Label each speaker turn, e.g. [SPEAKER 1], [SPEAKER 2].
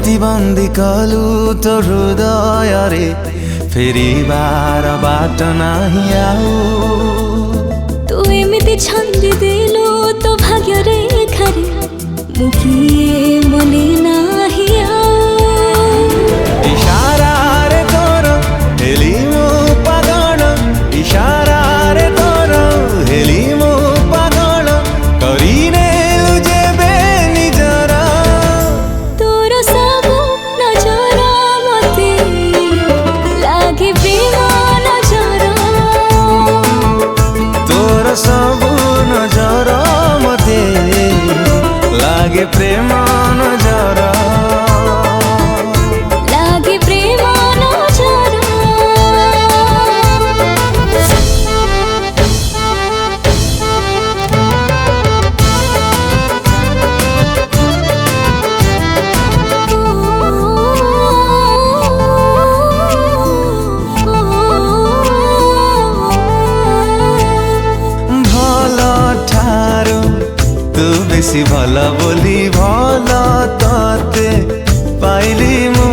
[SPEAKER 1] केमिति बंदी कलु तो हृदय रे फेरिबार बाट नाही आउ
[SPEAKER 2] तू एमिति छंदी देलु तो भाग्य रेखा रे मुकिए मने नाही
[SPEAKER 1] इशारा रे तोर हेली मो पागल इशारा रे तोर हेली मो पागल करीने जेबे निजर
[SPEAKER 2] तोर सब नजर मते लागे प्रेम नजर
[SPEAKER 1] तोर सब नजर मते लागे प्रेम नजर
[SPEAKER 2] लागे प्रेम नजर
[SPEAKER 1] बेसी भल बोली भल तते पाइली मु